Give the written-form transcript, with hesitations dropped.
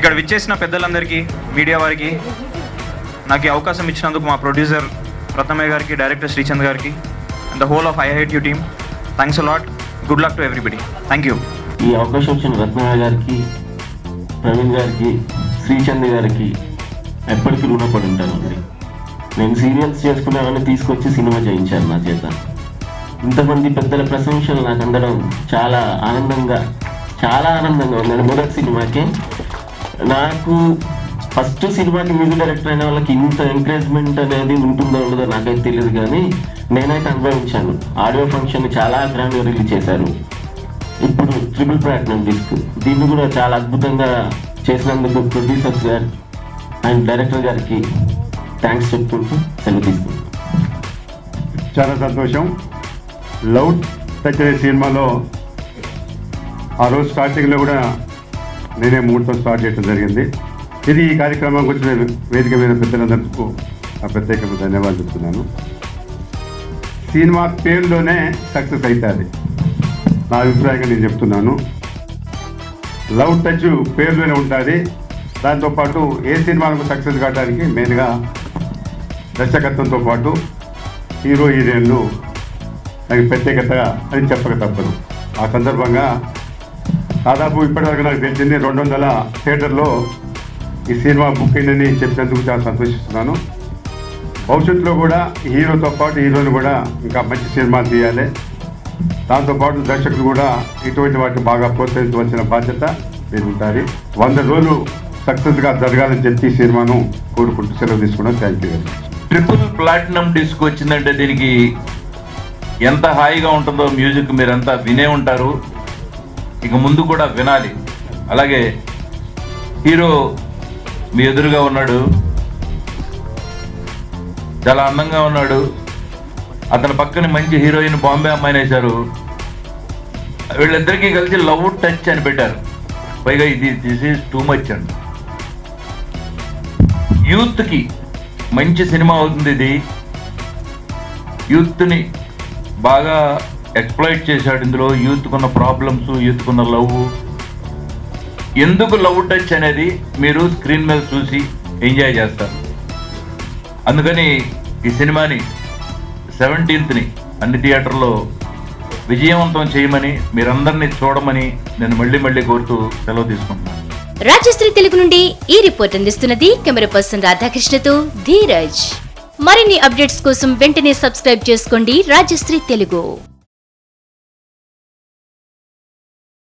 ఇక్కడ విచ్చేసిన పెద్దలందరికీ, మీడియా వారికి, నాకు ఈ అవకాశం ఇచ్చినందుకు మా ప్రొడ్యూసర్ ప్రథమయ్య గారికి, డైరెక్టర్ శ్రీచంద్ గారికి and the whole of I hate you team, thanks a lot. Good luck to everybody. Thank you. ఈ అవకాశం ఇచ్చిన రత్నయ్య గారికి, ప్రవీణ్ గారికి, శ్రీచంద్ గారికి ఎప్పటికీ రుణపడి ఉంటానండి. నేను సీరియల్స్ చేసుకునేవాడిని తీసుకొచ్చి సినిమా చేయించాను నా చేత. ఇంతమంది పెద్దల ప్రశంసలు నాకు అందడం చాలా ఆనందంగా ఉందండి. మొదటి సినిమాకి నాకు ఫస్ట్ సినిమాకి మ్యూజిక్ డైరెక్టర్ అయిన వాళ్ళకి ఇంత ఎంకరేజ్మెంట్ అనేది ఉంటుందో ఉండదో నాకైతే తెలియదు, కానీ నేనైతే అనుభవించాను. ఆడియో ఫంక్షన్ చాలా గ్రాండ్గా రిలీజ్ చేశారు. ఇప్పుడు ట్రిపుల్ ప్లాటినం డిస్క్, దీన్ని కూడా చాలా అద్భుతంగా చేసినందుకు ప్రొడ్యూసర్స్ గారు అండ్ డైరెక్టర్ గారికి థ్యాంక్స్ చెప్పుకుంటూ సెలవు తీసుకుంటాం. చాలా సంతోషం. లవ్ టచ్ అనే సినిమాలో ఆ రోజు స్టార్టింగ్లో కూడా నేనే మూడుతో స్టార్ట్ చేయడం జరిగింది. ఇది ఈ కార్యక్రమం వచ్చిన వేదిక మీద పెద్దలందరికీ ఆ ప్రత్యేకంగా ధన్యవాదాలు చెప్తున్నాను. సినిమా పేరులోనే సక్సెస్ అవుతుంది, నా అభిప్రాయంగా నేను చెప్తున్నాను. లవ్ టచ్ పేరులోనే ఉంటుంది. దాంతోపాటు ఏ సినిమాలకు సక్సెస్ కావడానికి మెయిన్గా దర్శకత్వంతో పాటు హీరో హీరోయిన్లు నాకు ప్రత్యేకత అని చెప్పక తప్పదు. ఆ సందర్భంగా దాదాపు ఇప్పటివరకు నాకు తెలిసింది 200 థియేటర్లో ఈ సినిమా బుక్ అయిందని చెప్పినందుకు చాలా సంతోషిస్తున్నాను. భవిష్యత్తులో కూడా హీరోతో పాటు హీరోని కూడా ఇంకా మంచి సినిమాలు తీయాలి. దాంతోపాటు దర్శకులు కూడా ఇటువంటి వాటిని బాగా ప్రోత్సహించవలసిన బాధ్యత మీరు ఉంటుంది. 100 రోజులు సక్సెస్గా జరగాలని చెప్పి ఈ సినిమాను కోరుకుంటూ సెలవు తీసుకున్నాను. Thank you. Triple platinum disc వచ్చిందంటే దీనికి ఎంత హాయిగా ఉంటుందో మ్యూజిక్ మీరంతా వినే ఉంటారు, ఇక ముందు కూడా వినాలి. అలాగే హీరో మీ ఎదురుగా ఉన్నాడు, చాలా అందంగా ఉన్నాడు. అతని పక్కన మంచి హీరోయిన్ బాంబే అమ్మాయిని వేశారు. వీళ్ళిద్దరికీ కలిసి లవ్ టచ్ అని పెట్టారు. పైగా దిస్ ఈజ్ టూ మచ్ అండి. యూత్కి మంచి సినిమా అవుతుంది ఇది. యూత్ని బాగా ఎక్స్ప్లాయిట్ చేశాడు ఇందులో. యూత్కున్న ప్రాబ్లమ్స్, యూత్కున్న లవ్, ఎందుకు లవ్ టచ్ అనేది మీరు స్క్రీన్ మీద చూసి ఎంజాయ్ చేస్తారు. అందుకని ఈ సినిమాని 17th అన్ని థియేటర్లో విజయవంతం చేయమని, మీరందరినీ చూడమని నేను మళ్ళీ కోరుతూ సెలవు తీసుకుంటున్నాను. రాజశ్రీ తెలుగు నుండి ఈ రిపోర్ట్ అందిస్తున్నది కెమెరా పర్సన్ రాధాకృష్ణతో ధీరజ్. మరిన్ని అప్డేట్స్ కోసం వెంటనే సబ్స్క్రైబ్ చేసుకోండి రాజశ్రీ తెలుగు.